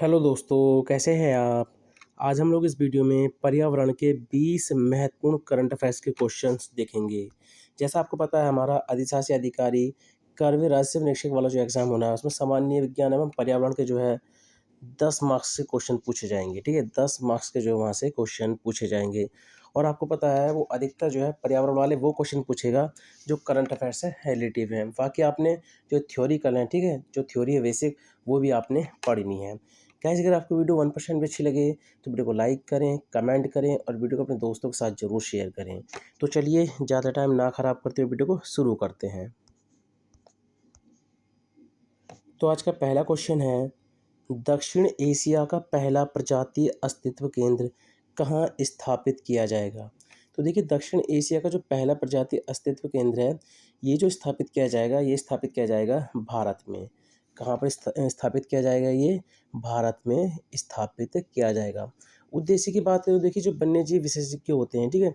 Hello दोस्तों, कैसे हैं आप? आज हम लोग इस वीडियो में पर्यावरण के 20 महत्वपूर्ण करंट अफेयर्स के क्वेश्चंस देखेंगे। जैसा आपको पता है हमारा अधिशासी अधिकारी कर्मवीर राजस्व निरीक्षक वाला जो एग्ज़ाम होना है उसमें सामान्य विज्ञान एवं पर्यावरण के जो है 10 मार्क्स से क्वेश्चन पूछे जाएँगे, ठीक है? 10 मार्क्स के जो वहाँ से क्वेश्चन पूछे जाएँगे और आपको पता है वो अधिकतर जो है पर्यावरण वाले वो क्वेश्चन पूछेगा जो करंट अफेयर से रिलेटिव हैं। बाकी आपने जो थ्योरिकल हैं, ठीक है? जो थ्योरी है बेसिक वो भी आपने पढ़नी है। गाइस अगर आपको वीडियो 1% भी अच्छी लगे तो वीडियो को लाइक करें, कमेंट करें और वीडियो को अपने दोस्तों के साथ ज़रूर शेयर करें। तो चलिए ज़्यादा टाइम ना ख़राब करते हुए वीडियो को शुरू करते हैं। तो आज का पहला क्वेश्चन है, दक्षिण एशिया का पहला प्रजातीय अस्तित्व केंद्र कहाँ स्थापित किया जाएगा? तो देखिए दक्षिण एशिया का जो पहला प्रजातीय अस्तित्व केंद्र है, ये जो स्थापित किया जाएगा, ये स्थापित किया जाएगा भारत में। कहाँ पर स्थापित किया जाएगा ये? भारत में स्थापित किया जाएगा। उद्देश्य की बात करें तो देखिए जो वन्यजीव विशेषज्ञ होते हैं, ठीक है?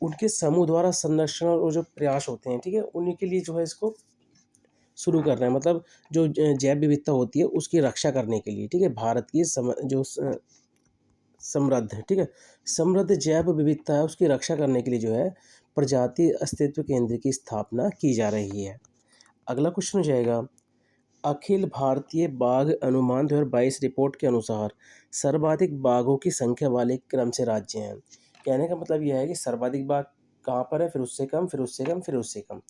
उनके समूह द्वारा संरक्षण और जो प्रयास होते हैं, ठीक है? उन्हीं के लिए जो है इसको शुरू कर रहे हैं मतलब जो जैव विविधता होती है उसकी रक्षा करने के लिए, ठीक है? भारत की समृद्ध, ठीक है? समृद्ध जैव विविधता है उसकी रक्षा करने के लिए जो है प्रजाति अस्तित्व केंद्र की स्थापना की जा रही है। अगला क्वेश्चन हो जाएगा, अखिल भारतीय बाघ अनुमान 2022 रिपोर्ट के अनुसार सर्वाधिक बाघों की संख्या वाले क्रम से राज्य हैं। कहने का मतलब यह है कि सर्वाधिक बाघ कहाँ पर है, फिर उससे कम, फिर उससे कम, फिर उससे कम।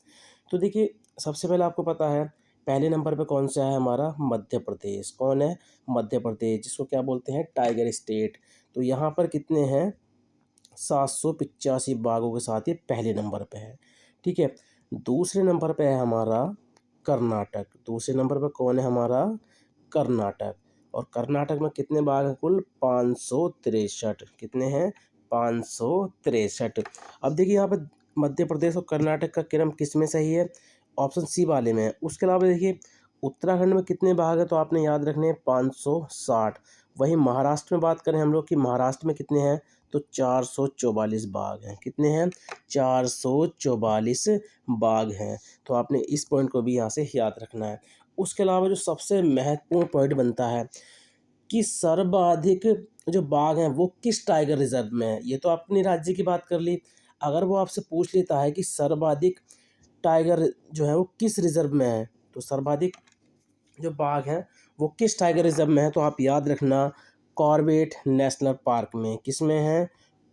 तो देखिए सबसे पहले आपको पता है पहले नंबर पे कौन सा है हमारा? मध्य प्रदेश। कौन है? मध्य प्रदेश, जिसको क्या बोलते हैं? Tiger state. तो यहाँ पर कितने हैं? 785 बाघों के साथ ये पहले नंबर पे है, ठीक है? दूसरे नंबर पे है हमारा कर्नाटक। दूसरे नंबर पे कौन है हमारा? कर्नाटक। और कर्नाटक में कितने बाघ हैं कुल? 563। कितने हैं? 563। अब देखिए यहाँ पे मध्य प्रदेश और कर्नाटक का क्रम किस में सही है? ऑप्शन सी वाले में है। उसके अलावा देखिए उत्तराखंड में कितने बाघ हैं तो आपने याद रखने हैं 560। वहीं महाराष्ट्र में बात करें हम लोग कि महाराष्ट्र में कितने हैं तो 444 बाघ हैं। कितने हैं? 444 बाघ हैं। तो आपने इस पॉइंट को भी यहाँ से याद रखना है। उसके अलावा जो सबसे महत्वपूर्ण पॉइंट बनता है कि सर्वाधिक जो बाघ हैं वो किस टाइगर रिजर्व में है। ये तो अपने राज्य की बात कर ली। अगर वो आपसे पूछ लेता है कि सर्वाधिक टाइगर जो है वो किस रिजर्व में है, तो सर्वाधिक जो बाघ हैं वो किस टाइगर रिजर्व में है, तो आप याद रखना कॉर्बेट नेशनल पार्क में। किस में है?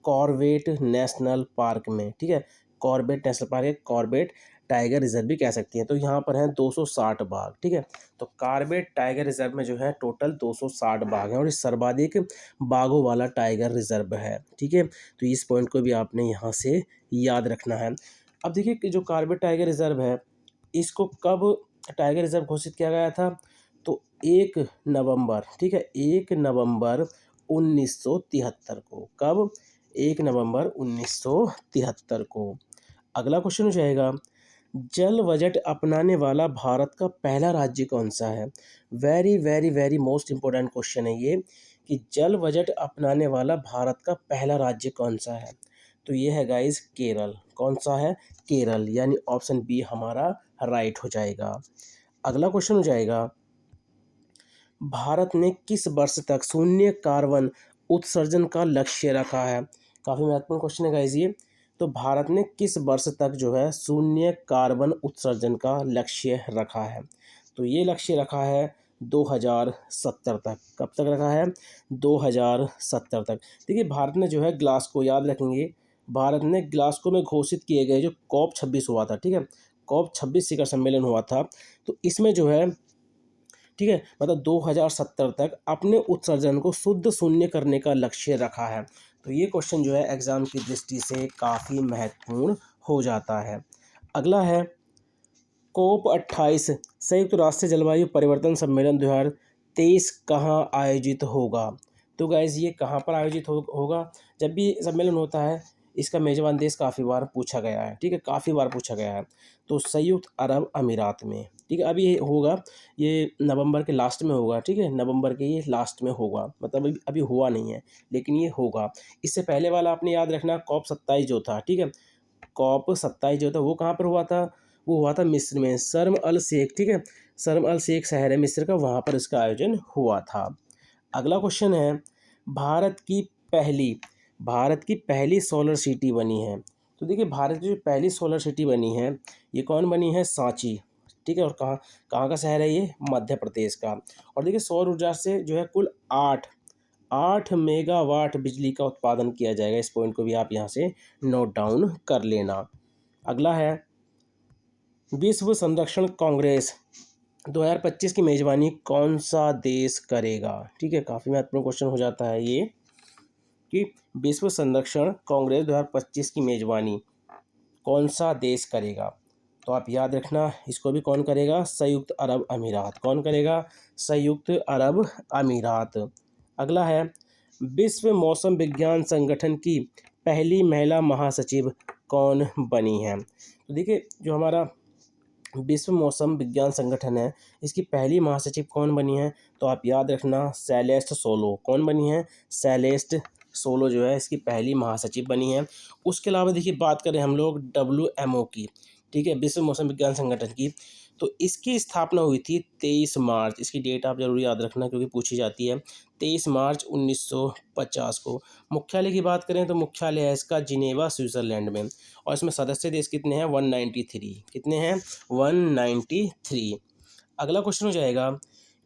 कॉर्बेट नेशनल पार्क में, ठीक है? कॉर्बेट नेशनल पार्क है, कॉर्बेट टाइगर रिजर्व भी कह सकती हैं। तो यहाँ पर हैं 260 बाघ, ठीक है? तो कॉर्बेट टाइगर रिजर्व में जो है टोटल 260 बाघ हैं और ये सर्वाधिक बाघों वाला टाइगर रिजर्व है, ठीक है? तो इस पॉइंट को भी आपने यहाँ से याद रखना है। अब देखिए कि जो कॉर्बेट टाइगर रिजर्व है इसको कब टाइगर रिजर्व घोषित किया गया था? तो 1 नवंबर, ठीक है? 1 नवंबर 1973 को। कब? 1 नवंबर 1973 को। अगला क्वेश्चन हो जाएगा, जल बजट अपनाने वाला भारत का पहला राज्य कौन सा है? Very very very most important question है ये कि जल बजट अपनाने वाला भारत का पहला राज्य कौन सा है? तो ये है गाइस केरल। कौन सा है? केरल, यानी ऑप्शन बी हमारा राइट हो जाएगा। अगला क्वेश्चन हो जाएगा, भारत ने किस वर्ष तक शून्य कार्बन उत्सर्जन का लक्ष्य रखा है? काफ़ी महत्वपूर्ण क्वेश्चन है गाइस ये। तो भारत ने किस वर्ष तक जो है शून्य कार्बन उत्सर्जन का लक्ष्य रखा है? तो ये लक्ष्य रखा है 2070 तक। कब तक रखा है? 2070 तक। देखिए भारत ने जो है ग्लासगो, याद रखेंगे, भारत ने ग्लासगो में घोषित किए गए जो COP26 हुआ था, ठीक है? COP26 शिखर सम्मेलन हुआ था। तो इसमें जो है, ठीक है, मतलब 2070 तक अपने उत्सर्जन को शुद्ध शून्य करने का लक्ष्य रखा है। तो ये क्वेश्चन जो है एग्जाम की दृष्टि से काफ़ी महत्वपूर्ण हो जाता है। अगला है COP28 संयुक्त राष्ट्र जलवायु परिवर्तन सम्मेलन 2023 कहाँ आयोजित होगा? तो गाइज ये कहाँ पर आयोजित होगा? जब भी सम्मेलन होता है इसका मेजबान देश काफ़ी बार पूछा गया है, ठीक है? काफ़ी बार पूछा गया है। तो संयुक्त अरब अमीरात में, ठीक है? अभी ये होगा, ये नवंबर के लास्ट में होगा, ठीक है? नवंबर के ये लास्ट में होगा, मतलब अभी अभी हुआ नहीं है लेकिन ये होगा। इससे पहले वाला आपने याद रखना COP27 जो था, ठीक है? COP27 जो था वो कहाँ पर हुआ था? वो हुआ था मिस्र में, शर्म अल शेख, ठीक है? शर्म अल शेख शहर है मिस्र का, वहाँ पर इसका आयोजन हुआ था। अगला क्वेश्चन है, भारत की पहली भारत की पहली सोलर सिटी बनी है। तो देखिए भारत की जो पहली सोलर सिटी बनी है ये कौन बनी है? सांची। ठीक है, और कहाँ कहाँ का शहर है ये? मध्य प्रदेश का। और देखिए सौर ऊर्जा से जो है कुल 8 मेगावाट बिजली का उत्पादन किया जाएगा। इस पॉइंट को भी आप यहाँ से नोट डाउन कर लेना। अगला है, विश्व संरक्षण कांग्रेस 2025 की मेजबानी कौन सा देश करेगा? ठीक है, काफ़ी महत्वपूर्ण क्वेश्चन हो जाता है ये कि विश्व संरक्षण कांग्रेस 2025 की मेजबानी कौन सा देश करेगा? तो आप याद रखना, इसको भी कौन करेगा? संयुक्त अरब अमीरात। कौन करेगा? संयुक्त अरब अमीरात। अगला है, विश्व मौसम विज्ञान संगठन की पहली महिला महासचिव कौन बनी है? तो देखिए जो हमारा विश्व मौसम विज्ञान संगठन है इसकी पहली महासचिव कौन बनी है? तो आप याद रखना, सेलेस्ट सोलो। कौन बनी है? सेलेस्ट सोलो जो है इसकी पहली महासचिव बनी है। उसके अलावा देखिए बात करें हम लोग WMO की, ठीक है, विश्व मौसम विज्ञान संगठन की, तो इसकी स्थापना हुई थी 23 मार्च। इसकी डेट आप जरूर याद रखना क्योंकि पूछी जाती है। 23 मार्च 1950 को। मुख्यालय की बात करें तो मुख्यालय है इसका जिनेवा, स्विट्जरलैंड में। और इसमें सदस्य देश कितने हैं? 193। कितने हैं? 193। अगला क्वेश्चन हो जाएगा,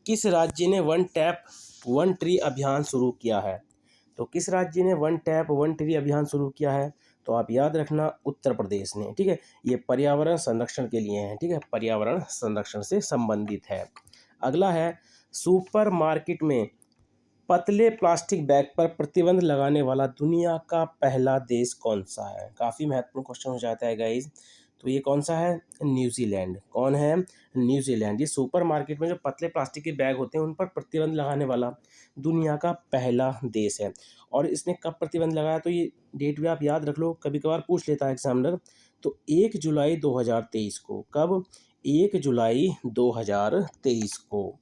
किस राज्य ने वन टैप वन ट्री अभियान शुरू किया है? तो किस राज्य ने वन टैप वन ट्री अभियान शुरू किया है? तो आप याद रखना, उत्तर प्रदेश ने। ठीक है, ये पर्यावरण संरक्षण के लिए है। ठीक है, पर्यावरण संरक्षण से संबंधित है। अगला है, सुपर मार्केट में पतले प्लास्टिक बैग पर प्रतिबंध लगाने वाला दुनिया का पहला देश कौन सा है? काफ़ी महत्वपूर्ण क्वेश्चन हो जाता है गाइज। तो ये कौन सा है? न्यूजीलैंड। कौन है? न्यूजीलैंड। ये सुपर मार्केट में जो पतले प्लास्टिक के बैग होते हैं उन पर प्रतिबंध लगाने वाला दुनिया का पहला देश है। और इसने कब प्रतिबंध लगाया? तो ये डेट भी आप याद रख लो, कभी कभार पूछ लेता है एग्जामिनर। तो 1 जुलाई 2023 को। कब? 1 जुलाई 2023 को।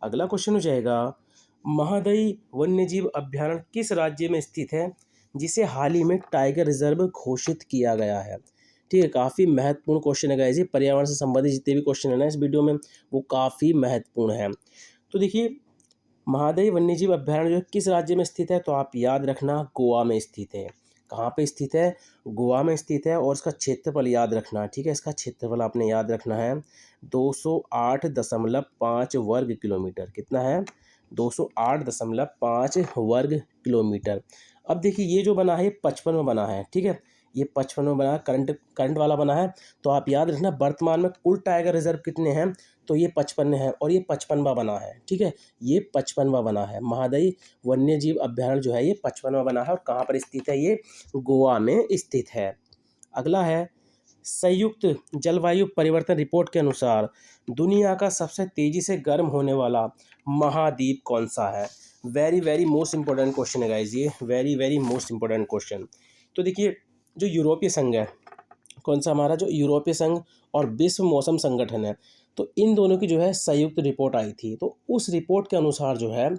अगला क्वेश्चन हो जाएगा, महादई वन्यजीव अभयारण्य किस राज्य में स्थित है जिसे हाल ही में टाइगर रिजर्व घोषित किया गया है? ठीक है, काफ़ी महत्वपूर्ण क्वेश्चन है गाइस। ये पर्यावरण से संबंधित जितने भी क्वेश्चन है ना इस वीडियो में वो काफ़ी महत्वपूर्ण है। तो देखिए महादई वन्यजीव अभयारण्य जो किस राज्य में स्थित है? तो आप याद रखना, गोवा में स्थित है। कहाँ पे स्थित है? गोवा में स्थित है। और इसका क्षेत्रफल याद रखना। ठीक है, इसका क्षेत्रफल आपने याद रखना है 208.5 वर्ग किलोमीटर। कितना है? 208.5 वर्ग किलोमीटर। अब देखिए ये जो बना है 55 में बना है। ठीक है, ये 55 में बना है, करंट वाला बना है। तो आप याद रखना, वर्तमान में कुल टाइगर रिजर्व कितने हैं? तो ये 55 है और ये 55वां बना है। ठीक है, ये 55वां बना है। महादई वन्यजीव अभयारण्य जो है ये 55वां बना है। और कहाँ पर स्थित है? ये गोवा में स्थित है। अगला है, संयुक्त जलवायु परिवर्तन रिपोर्ट के अनुसार दुनिया का सबसे तेजी से गर्म होने वाला महाद्वीप कौन सा है? Very very most important question है गाइज, ये very very most important question. तो देखिए जो यूरोपीय संघ है, कौन सा हमारा? जो यूरोपीय संघ और विश्व मौसम संगठन है, तो इन दोनों की जो है संयुक्त रिपोर्ट आई थी। तो उस रिपोर्ट के अनुसार जो है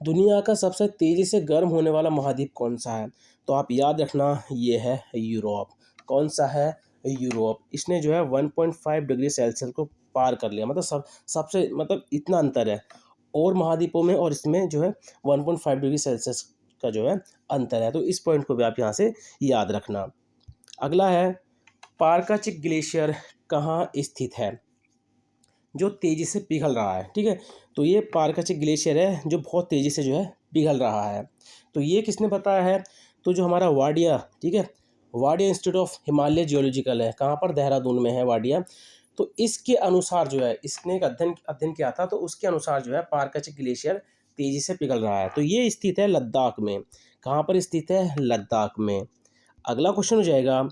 दुनिया का सबसे तेज़ी से गर्म होने वाला महाद्वीप कौन सा है? तो आप याद रखना, ये है यूरोप। कौन सा है? यूरोप। इसने जो है 1.5 डिग्री सेल्सियस को पार कर लिया। मतलब सबसे मतलब इतना अंतर है और महाद्वीपों में और इसमें जो है 1.5 डिग्री सेल्सियस का जो है अंतर है। तो इस पॉइंट को भी आप यहाँ से याद रखना। अगला है, पारकाचिक ग्लेशियर कहाँ स्थित है जो तेज़ी से पिघल रहा है? ठीक है, तो ये पारकाचिक ग्लेशियर है जो बहुत तेज़ी से जो है पिघल रहा है। तो ये किसने बताया है? तो जो हमारा वाडिया, ठीक है, Wadia institute of Himalaya geological है। कहाँ पर? देहरादून में है वाडिया। तो इसके अनुसार जो है इसने एक अध्ययन किया था। तो उसके अनुसार जो है पारकाचिक ग्लेशियर तेज़ी से पिघल रहा है। तो ये स्थित है लद्दाख में। कहाँ पर स्थित है? लद्दाख में। अगला क्वेश्चन हो जाएगा,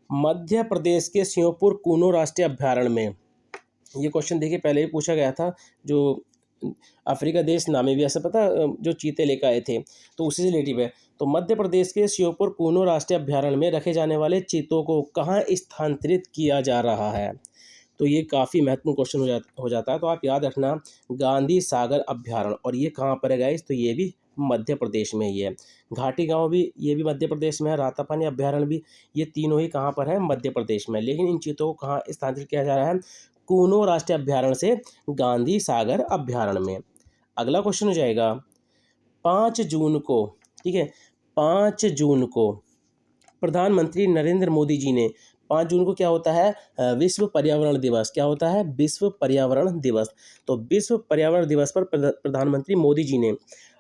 मध्य प्रदेश के श्योपुर कूनो राष्ट्रीय अभयारण्य में, ये क्वेश्चन देखिए पहले भी पूछा गया था, जो अफ्रीका देश नामीबिया से पता जो चीते लेकर आए थे, तो उसी से रिलेटिव है। तो मध्य प्रदेश के श्योपुर कूनो राष्ट्रीय अभयारण्य में रखे जाने वाले चीतों को कहाँ स्थानांतरित किया जा रहा है? तो ये काफ़ी महत्वपूर्ण क्वेश्चन हो जाता है। तो आप याद रखना, गांधी सागर अभयारण्य। और ये कहाँ पर है गाइस? तो ये भी मध्य प्रदेश में ही है। घाटी गांव भी ये भी मध्य प्रदेश में है। रातापानी अभयारण्य भी, ये तीनों ही कहाँ पर है? मध्य प्रदेश में। लेकिन इन चीतों को कहाँ स्थानांतरित किया जा रहा है? कूनो राष्ट्रीय अभयारण्य से गांधी सागर अभयारण्य में। अगला क्वेश्चन हो जाएगा 5 जून को, ठीक है, 5 जून को प्रधानमंत्री नरेंद्र मोदी जी ने 5 जून को क्या होता है, विश्व पर्यावरण दिवस, क्या होता है, विश्व पर्यावरण दिवस। तो विश्व पर्यावरण दिवस पर प्रधानमंत्री मोदी जी ने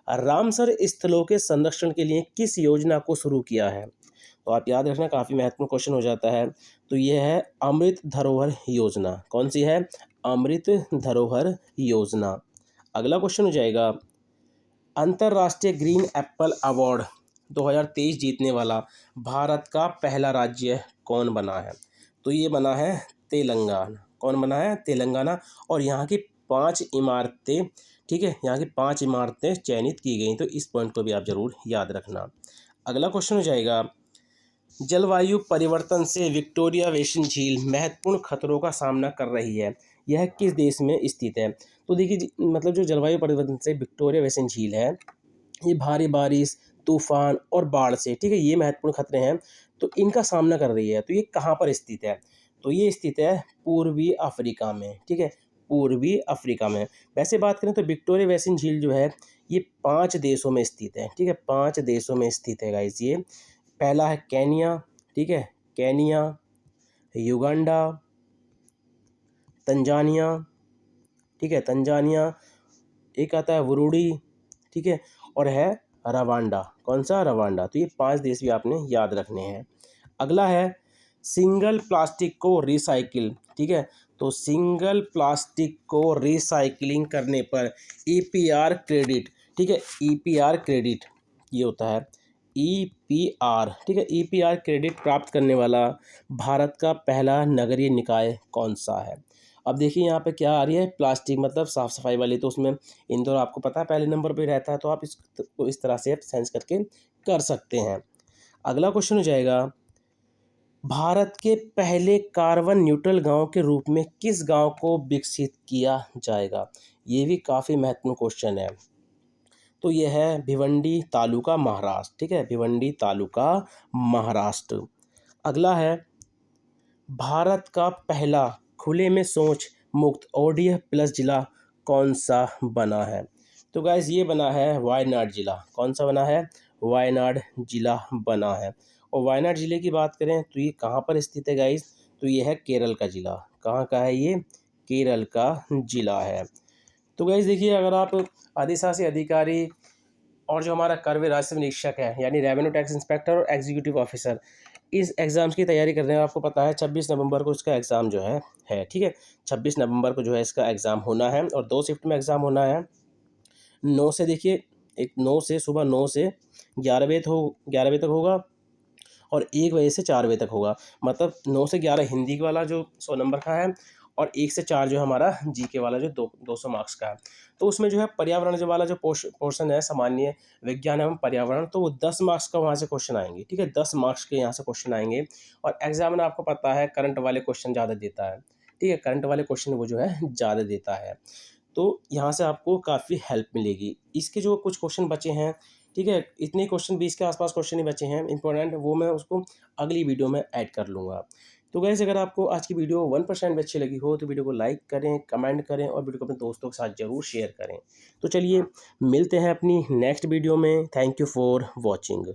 रामसर स्थलों के संरक्षण के लिए किस योजना को शुरू किया है। तो आप याद रखना, काफ़ी महत्वपूर्ण क्वेश्चन हो जाता है। तो ये है अमृत धरोहर योजना। कौन सी है, अमृत धरोहर योजना। अगला क्वेश्चन हो जाएगा अंतर्राष्ट्रीय ग्रीन एप्पल अवार्ड 2023 जीतने वाला भारत का पहला राज्य कौन बना है। तो ये बना है तेलंगाना। कौन बना है, तेलंगाना। और यहाँ की 5 इमारतें, ठीक है, यहाँ की 5 इमारतें चयनित की गई। तो इस पॉइंट को भी आप जरूर याद रखना। अगला क्वेश्चन हो जाएगा जलवायु परिवर्तन से विक्टोरिया बेसिन झील महत्वपूर्ण खतरों का सामना कर रही है, यह किस देश में स्थित है। तो देखिए मतलब जो जलवायु परिवर्तन से विक्टोरिया बेसिन झील है, ये भारी बारिश, तूफान और बाढ़ से, ठीक है, ये महत्वपूर्ण खतरे हैं, तो इनका सामना कर रही है। तो ये कहाँ पर स्थित है, तो ये स्थित है पूर्वी अफ्रीका में, ठीक है, पूर्वी अफ्रीका में। वैसे बात करें तो विक्टोरिया बेसिन झील जो है ये 5 देशों में स्थित है, ठीक है, 5 देशों में स्थित है गाइस ये। पहला है केनिया, ठीक है, केनिया, युगांडा, तंजानिया, ठीक है, तंजानिया, एक आता है बुरुंडी, ठीक है, और है रवांडा। कौन सा, रवांडा। तो ये 5 देश भी आपने याद रखने हैं। अगला है सिंगल प्लास्टिक को रिसाइकिल, ठीक है, तो सिंगल प्लास्टिक को रिसाइकलिंग करने पर ईपीआर क्रेडिट, ठीक है, ईपीआर क्रेडिट ये होता है ईपीआर, ठीक है, ईपीआर क्रेडिट प्राप्त करने वाला भारत का पहला नगरीय निकाय कौन सा है। अब देखिए यहाँ पे क्या आ रही है, प्लास्टिक मतलब साफ़ सफाई वाली, तो उसमें इंदौर आपको पता है पहले नंबर पे रहता है, तो आप इसको इस तरह से आप सेंस करके कर सकते हैं। अगला क्वेश्चन हो जाएगा भारत के पहले कार्बन न्यूट्रल गांव के रूप में किस गांव को विकसित किया जाएगा। ये भी काफ़ी महत्वपूर्ण क्वेश्चन है। तो ये है भिवंडी तालुका महाराष्ट्र, ठीक है, भिवंडी तालुका महाराष्ट्र। अगला है भारत का पहला खुले में शौच मुक्त ओडीएफ प्लस जिला कौन सा बना है। तो गाइस ये बना है वायनाड जिला। कौन सा बना है, वायनाड जिला बना है। और वायनाड जिले की बात करें तो ये कहाँ पर स्थित है गाइस, तो ये है केरल का जिला। कहाँ का है ये, केरल का जिला है। तो गाइस देखिए अगर आप अधिशासी अधिकारी और जो हमारा कर्व राजस्व निरीक्षक है यानी रेवेन्यू टैक्स इंस्पेक्टर और एग्जीक्यूटिव ऑफिसर, इस एग्ज़ाम्स की तैयारी कर रहे हैं, आपको पता है 26 नवंबर को इसका एग्ज़ाम जो है ठीक है, 26 नवंबर को जो है इसका एग्ज़ाम होना है और 2 शिफ्ट में एग्ज़ाम होना है। 9 से देखिए, एक 9 से सुबह 9 से 11 बजे तक होगा और 1 बजे से 4 बजे तक होगा। मतलब 9 से 11 हिंदी वाला जो 100 नंबर का है और 1 से 4 जो हमारा जीके वाला जो 200 मार्क्स का है। तो उसमें जो है पर्यावरण जो वाला जो पोर्शन है सामान्य विज्ञान एवं पर्यावरण, तो वो 10 मार्क्स का वहाँ से क्वेश्चन आएंगे, ठीक है, 10 मार्क्स के यहाँ से क्वेश्चन आएंगे। और एग्जामिनर आपको पता है करंट वाले क्वेश्चन ज़्यादा देता है, ठीक है, करंट वाले क्वेश्चन वो जो है ज़्यादा देता है। तो यहाँ से आपको काफ़ी हेल्प मिलेगी। इसके जो कुछ क्वेश्चन बचे हैं, ठीक है, इतने क्वेश्चन 20 के आसपास क्वेश्चन ही बचे हैं इंपॉर्टेंट, वो मैं उसको अगली वीडियो में ऐड कर लूँगा। तो गाइस अगर आपको आज की वीडियो 1% भी अच्छी लगी हो तो वीडियो को लाइक करें, कमेंट करें और वीडियो को अपने दोस्तों के साथ ज़रूर शेयर करें। तो चलिए मिलते हैं अपनी नेक्स्ट वीडियो में। Thank you for watching.